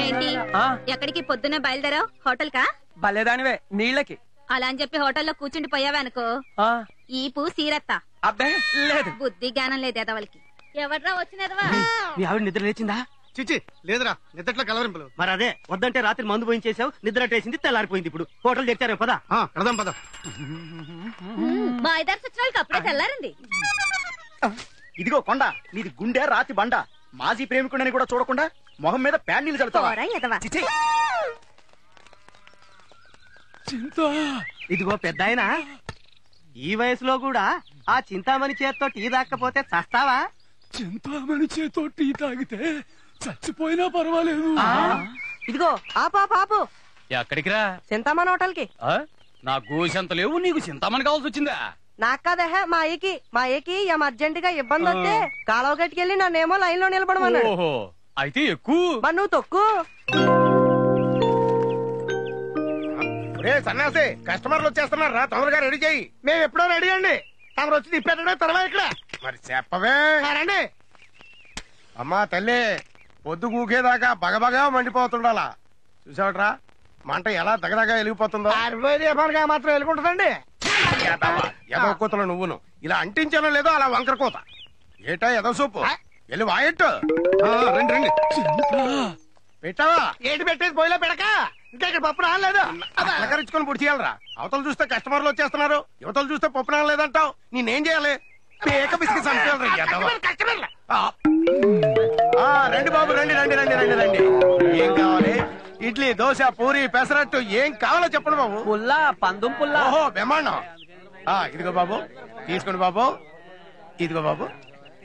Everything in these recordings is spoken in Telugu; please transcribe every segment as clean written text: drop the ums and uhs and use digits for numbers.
ఏంటి ఎక్కడికి పొద్దున్నే బయలుదేరావు? హోటల్ కా? బలేదానివే నీళ్ళకి. అలా అని చెప్పి హోటల్లో కూర్చుండి పోయావే అనుకో ఈపు సీరత్తా. అబ్బాయి లేదు, బుద్ధి జ్ఞానం లేదు ఎదవలకి. ఎవర్రా వచ్చినదవా? మీ ఆవిడ నిద్ర లేచిందా? చిచి లేదురా, నిద్రట్లో కలవరింపులు. మరి అదే వద్దంటే రాత్రి మందు పోయించేసావు, నిద్ర అట్టేసింది, తెల్లారిపోయింది. ఇప్పుడు హోటల్ తెచ్చారు పదా. కడదాం పద. మా ఇద్దరు సచ్చినోళ్ళకి అప్పుడే తెల్లారింది. ఇదిగో కొండ, నీది గుండె రాతి బండ. మాజీ ప్రేమికుడని కూడా చూడకుండా మొహం మీద ప్యాడ్ నీళ్ళు చల్లుతావా? ఇదిగో పెద్దాయన, ఈ వయసులో కూడా ఆ చింతామణి చేత్తో టీ తాకపోతే చస్తావా? చింతామణి చేత్తో టీ తాగితే చచ్చిపోయినా పర్వాలేదు. ఇదిగో ఆపాపు. ఎక్కడికి రా? చింతామణి హోటల్ కి. నా గోసంత లేవు, నీకు చింతామణి కావాల్సి వచ్చిందా? నాకు కాదహ మా అయ్యకి ఏం అర్జెంట్ గా ఇబ్బంది వస్తే కాలువ గట్టుకెళ్ళి నన్నేమో లైన్ లో నిలబడమన్నాడు. ఓహో, అయితే ఎక్కువ. మరి నువ్వు తొక్కు. సన్నాసి, కస్టమర్లు వచ్చేస్తున్నారా, తొందరగా రెడీ చేయి. మేము ఎప్పుడో రెడీ అండి, తమరు వచ్చి తిప్పెట్టడం తర్వాత ఇక్కడ. మరి చెప్పవే రండి. అమ్మా తల్లి, పొద్దు కూకేదాకా బగబగా మండిపోతుండాలా. చూసావట్రా మంట ఎలా దగదగా వెలిగిపోతుందో. మాత్రం వెలుగుంటుందండి. ఎదో కూతలు నువ్వును ఇలా అంటించానో లేదో అలా వంకర కూత. ఏటా ఎదో సూపు వెళ్ళి వాయట్టు. రండి రండి. పెట్టావా? ఏంటి పెట్టేది పొయ్యిలో పెడక. ఇంకా ఇక్కడ పప్పు రాలేదు. అలకరించుకొని పొడి చేయాలరా. అవతలు చూస్తే కస్టమర్లు వచ్చేస్తున్నారు, యువతలు చూస్తే పప్పు రాలేదంటావు. నేనేం చేయాలి? పేక బిస్కి రండి బాబు, రండి రండి రండి రండి రండి. ఏం కావాలి? ఇడ్లీ, దోశ, పూరి, పెసరట్టు ఏం కావాలో చెప్పండి బాబు. పుల్లా, పందుం పుల్లా. ఓహో బ్రహ్మాండం. ఇదిగో బాబు, తీసుకోండి బాబు. ఇదిగో బాబు,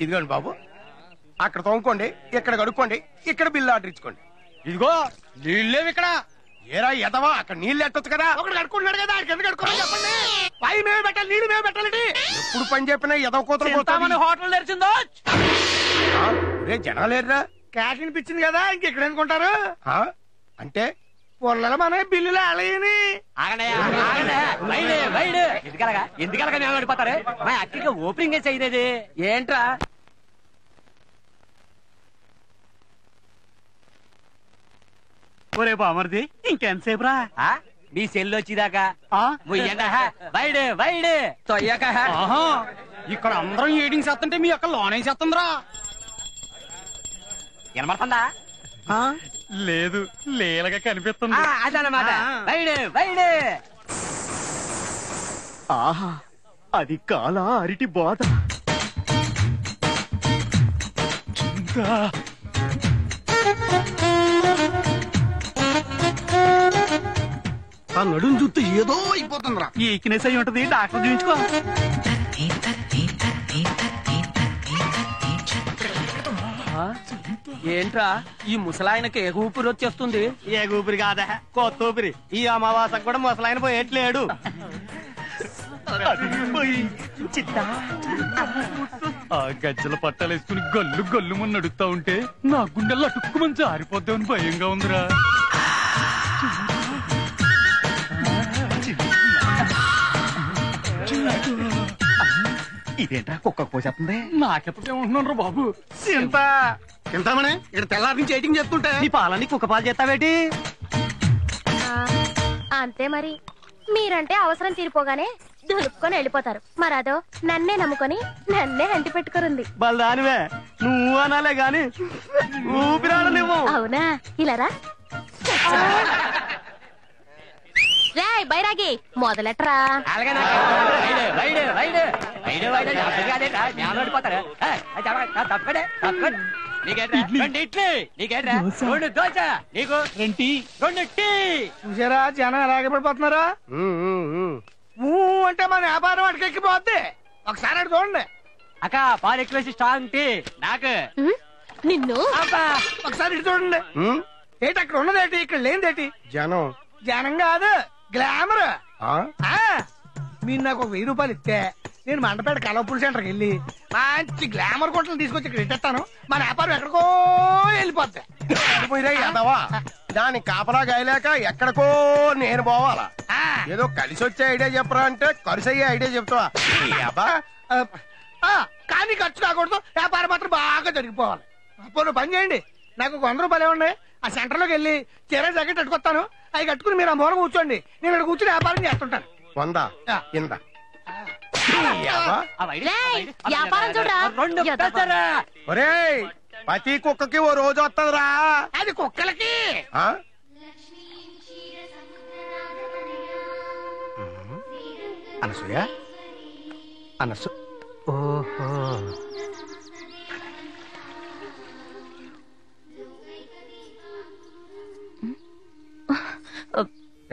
ఇదిగోండి బాబు. అక్కడ తోముకోండి, ఇక్కడ కడుక్కోండి, ఇక్కడ బిల్లు ఆర్డర్ ఇచ్చుకోండి. ఇదిగో నీళ్ళేవి ఇక్కడ. ఏరా ఎదవా, అక్కడ నీళ్ళు ఎట్టొచ్చు కదా. ఒకటి కడుక్కున్నాడు కదా, ఎందుకు కడుక్కోమని చెప్పండి. పై మేము పెట్టాలి, నీళ్ళు మేము పెట్టాలండి. ఎప్పుడు పని చెప్పినా ఎదవ కూతురు హోటల్ తెరిచిందో. రే జనాలేరా, క్యాష్ అనిపించింది కదా, ఇంకెక్కడ ఎందుకుంటారు అంటే పొల్లల మన బిల్లులు అలయని. ఎందుకలగా మేము పడిపోతారు. మా అక్కడికి ఓపెనింగ్ చేయలేదు ఏంట్రా? ఒరే బామర్ది, ఇంకెంతసేపు రా? మీ సెల్ వచ్చిదాకా వైడ్ తొయ్యాక ఇక్కడ అందరం ఏడింగ్ చేస్తుంటే మీ అక్క లోనే చేస్తుందిరా. వినమడుతుందా? లేదు, లేలగా కనిపిస్తుంది. అదనమాట. వైడ్. ఆహా, అది కాలా అరటి బోధ. ఆ నడుం చూస్తే ఏదో అయిపోతుందిరా. ఈక్నెస్ అయి ఉంటది, డాక్టర్ చూపించుకో. ఏంట్రా ఈ ముసలాయనకి ఏ ఊపిరి వచ్చేస్తుంది? ఏ ఊపిరి కాదా, కొత్త ఊపిరి. ఈ అమావాసకు కూడా ముసలాయన పోయేట్లేడు. ఆ గజ్జల పట్టాలేసుకుని గల్లు గల్లు మన నడుస్తా ఉంటే నా గుండెల్లో అటుక్కుమని జారిపోద్దామని భయంగా ఉందిరా. ఇదేంటా కుక్క పోసేస్తుంది? నాకెప్పుడేమంటున్నాను రా బాబు. చింతామణి, ఇక్కడ తెల్లారి నుంచి ఎయిటింగ్ చేస్తుంటే నీ పాలని కుక్క పాలు చేస్తావేటి? అంతే మరి. మీరంటే అవసరం తీరిపోగానే దులుపుకొని వెళ్ళిపోతారు. మరదో నన్నే నమ్ముకొని నన్నే అంటి పెట్టుకురుంది. బలదానివే, నువ్వు అనాలే గాని ఊపిరాడలేవు. అవునా? ఇలారా రేయ్ బైరాగి, మొదలెట్రా. చూసారా జనం ఎలాగే పడిపోతున్నారా? అంటే మన వ్యాపారం అటుకెక్కిపోద్ది. ఒకసారి అటు చూడండి. అక్క పాలు ఎక్కువ స్ట్రాంగ్ టీ నాకు. నిన్ను ఒకసారి ఇటు చూడండి. ఏంటి అక్కడ ఉన్నదేటి, ఇక్కడ లేనిదేటి? జనం కాదు, గ్లామర్. మీరు నాకు 1000 రూపాయలు ఇస్తే నేను మండపేట కలవపూల్ సెంటర్కి వెళ్ళి మంచి గ్లామర్ కొట్టలు తీసుకొచ్చి ఇక్కడ ఇట్టేస్తాను. మన వ్యాపారం ఎక్కడికో వెళ్ళిపోద్ది. దాని కాపలా గాయలేక ఎక్కడికో నేను పోవాలా? ఏదో కలిసి వచ్చే ఐడియా చెప్పరా అంటే కలిసి అయ్యే ఐడియా చెప్తావా? కానీ ఖర్చు కాకూడదు, వ్యాపారం మాత్రం బాగా జరిగిపోవాలి. అప్పుడు పని చేయండి, నాకు 100 రూపాయలు ఇవ్వండి. ఆ సెంటర్ లోకి వెళ్ళి చీర జాకెట్ కట్టుకొస్తాను. అవి కట్టుకుని మీరు ఆ మూల కూర్చోండి, నేను ఇక్కడ కూర్చుని వ్యాపారం చేస్తుంటాను. వందా ఇందా వ్యాపారం చూడరా. ఒరేయ్, ప్రతి కుక్కకి ఓ రోజు వస్తుందిరా. అది కుక్కలకి. అనసూయ అనసు ఓహో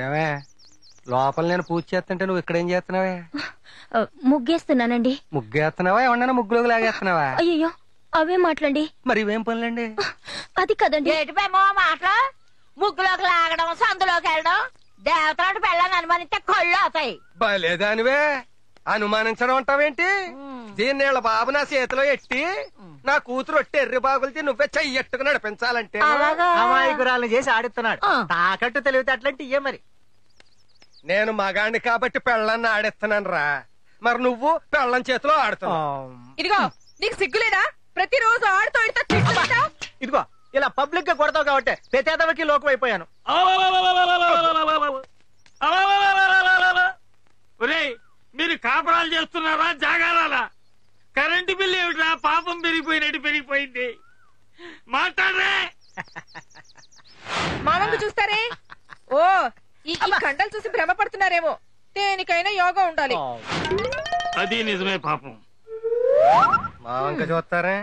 ఏమే లోపల నేను పూజ చేస్తుంటే నువ్వు ఇక్కడేం చేస్తున్నావే? ముగ్గేస్తున్నానండి. ముగ్గేస్తున్నావా ఏమన్నా ముగ్గులోకి లాగేస్తున్నావా? అయ్యో అవే మాట్లాడండి. మరి ఇవేం పనులండి? అది కదండి. ఏటిపేమో మాట ముగ్గులోకి లాగడం, సందులోకి వెళ్ళడం, దేవతలాంటి పెళ్ళని అనుమానిస్తే కళ్ళు అవుతాయి. బలేదానివే, అనుమానించడం అంటావేంటి? దీన్నేళ్ళ బాబు నా చేతిలో ఎట్టి నా కూతురు ఒట్టి ఎర్రి బాగులతో నువ్వే చెయ్యట్టుకు నడిపించాలంటే అమాయకురాలను చేసి ఆడిస్తున్నాడు. తాకట్టు తెలివితే అట్లాంటి ఇయ్యే మరి. నేను మగాణ్ణి కాబట్టి పెళ్ళాన్ని ఆడిస్తున్నాను రా, మరి నువ్వు పెళ్ళం చేతిలో ఆడుతున్నావు. ఇదిగో నీకు సిగ్గులేదా? ప్రతిరోజు ఆడుతూ ఇదిగో ఇలా పబ్లిక్ గా కొడతావు కాబట్టి ప్రతేదవకి లోకం అయిపోయాను. మీరు కాపరాలు చేస్తున్నారా జాగారాలా? కరెంటు బిల్లు ఏమిట్రా పాపం పెరిగిపోయినట్టు పెరిగిపోయింది. మాట్లాడరే. మామంగు చూస్తారే. ఓ ఈ కండలు చూసి భ్రమపడుతున్నారేమో. దేనికైనా యోగా ఉండాలి. అది నిజమే పాపం. మా వంక చూస్తారే,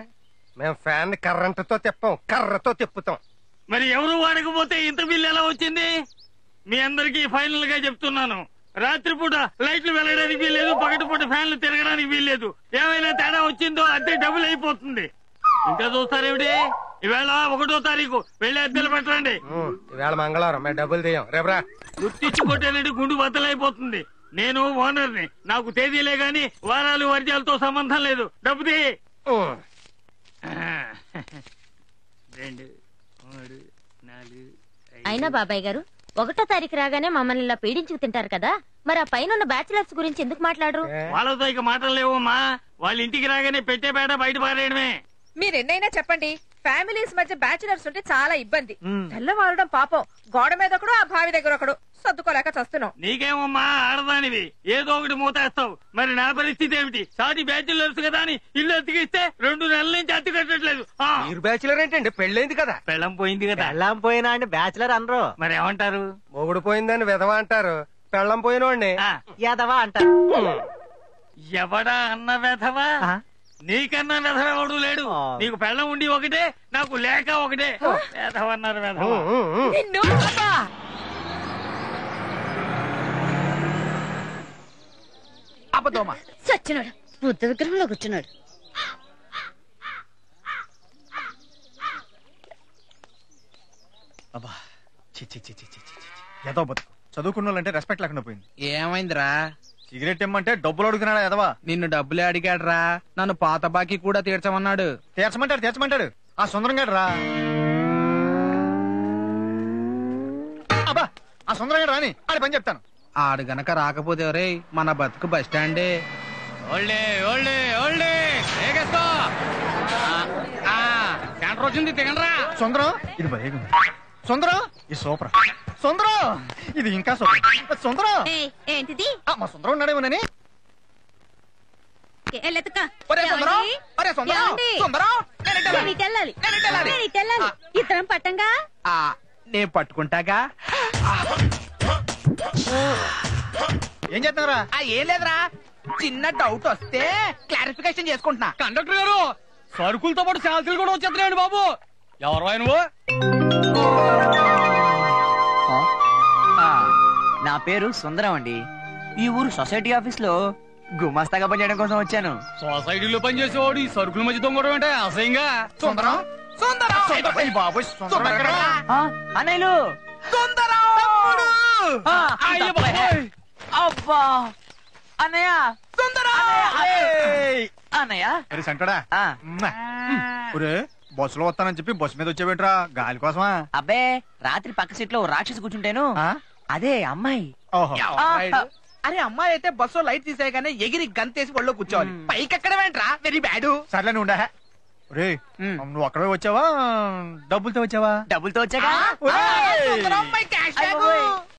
మేము ఫ్యాన్ కర్రంటతో తిప్పాం, కర్రతో తిప్పుతాం. మరి ఎవరు వాడకపోతే ఇంత బిల్లు ఎలా వచ్చింది? మీ అందరికీ ఫైనల్ గా చెప్తున్నాను, రాత్రిపూట లైట్లు వెళ్ళడానికి వీల్లేదు, పగటిపూట ఫ్యాన్లు తిరగడానికి వీల్లేదు. ఏమైనా తేడా వచ్చిందో అద్దె డబుల్ అయిపోతుంది. ఇంకా చూస్తారేమిటి? ఈవేళ 1వ తారీఖు వెళ్ళి అద్దెలు పెట్టండి. ఈవేళ మంగళవారం, మేము డబ్బులు తీయం. రేపరా గుర్తించి కొట్టేనంటే గుండు బద్దలైపోతుంది. నేను ఓనర్ని, నాకు తేదీలే గాని వారాలు వర్జాలతో సంబంధం లేదు. డబ్బు తీ. 2 3 4 అయినా బాబాయ్ గారు 1వ తారీఖు రాగానే మమ్మల్ని ఇలా పీడించుకు తింటారు కదా, మరి ఆ పైన ఉన్న బ్యాచిలర్స్ గురించి ఎందుకు మాట్లాడరు? వాళ్ళతో ఇక మాటలు లేవమ్మా. వాళ్ళ ఇంటికి రాగానే పెట్టే బేట బయట పారేయడమే. మీరెన్నైనా చెప్పండి, ఫ్యామిలీస్ మధ్య బ్యాచులర్స్ ఉంటే చాలా ఇబ్బంది. తెల్లవారడం పాపం, గోడ మీద ఒకడు, ఆ బావి దగ్గర ఒకడు, సర్దుకోలేక చస్తున్నాం. నీకేమమ్మా ఆడదానివి, ఏదో ఒకటి మూతేస్తావు. మరి నా పరిస్థితి ఏమిటి? సాటి బ్యాచులర్స్ కదా అని ఇల్లు అతికిస్తే 2 నెలల నుంచి అతి కట్టట్లేదు. మీరు బ్యాచులర్ ఏంటండి? పెళ్ళైంది కదా. పెళ్ళం పోయింది కదా. పెళ్ళం పోయినా అంటే బ్యాచులర్ అనరు, మరి ఏమంటారు? మొగుడు పోయిందని విధవ అంటారు, పెళ్ళం పోయినోడిని యాదవా అంటారు. ఎవడా అన్న వెధవా? నీకన్నా వెధవ ఎవడు లేడు. నీకు పెళ్ళం ఉండి ఒకటే, నాకు లేక ఒకటే. వెధవన్నారు వెధవ. అబద్ధమా? చచ్చినాడు, బుద్ధ విగ్రహంలో కూర్చున్నాడు. అబ్బా ఏదో బతుకు. చదువుకున్న వాళ్ళంటే రెస్పెక్ట్ లేకుండా పోయింది. ఏమైందిరా? సిగరెట్ ఇమ్మంటే డబ్బులు అడుగుతున్నాడా ఎదవా? నిన్ను డబ్బులే అడిగాడ్రా, నన్ను పాత బాకీ కూడా తీర్చమన్నాడు. తీర్చమంటాడు ఆ సుందరం గారు రా. అబ్బా ఆ సుందరం గారు రాని ఆడి పని చెప్తాను. ఆడు గనక రాకపోతే రే మన బతుకు బస్ స్టాండే. సెంటర్ వచ్చింది, తిగండ్రా. సుందరం ఇది భలే సుందరం, ఇది సూపర్. సుందరం ఇది ఇంకా సూపర్. సుందరం ఏంటిది? మా సుందరం ఉన్నాడేమోనని. ఇద్దరం పట్టంగా. నేను పట్టుకుంటాగా. ఏం చేస్తున్నారా? ఏం లేదురా, చిన్న డౌట్ వస్తే క్లారిఫికేషన్ చేసుకుంటున్నా. కండక్టర్ గారు, సరుకులతో పాటు శాంతులు కూడా వచ్చేస్తున్నాయండి బాబు. ఎవరు ఆయన? నా పేరు సుందరం అండి. ఈ ఊరు సొసైటీ ఆఫీస్ లో గుమాస్తాగా పనిచేయడం కోసం వచ్చాను. సొసైటీలో పనిచేసేవాడు ఈ సరుకుల మధ్య దొంగడం అంటే అసహ్యంగా. సుందరం బాబు అన్నయ్యలు అబ్బా అన్నయ్య అన్నయ్య సంటడా బస్సులో వస్తానని చెప్పి బస్సు మీద వచ్చేవేంట్రా? గాలి కోసమా? అబ్బే, రాత్రి పక్క సీట్ లో రాక్షసి కూర్చుంటాను, అదే అమ్మాయి. అరే అమ్మాయి అయితే బస్సు లైట్ తీసేయగానే ఎగిరి గంతేసి ఒళ్ళో కూర్చోవాలి, పైకి ఎక్కడ వెంట్రా? Very bad. సర్లే ఉండా. రే నువ్వు అక్కడే వచ్చావా డబ్బులతో వచ్చావా? డబ్బులతో వచ్చాగా. సుందరం అమ్మాయి క్యాష్ బ్యాగ్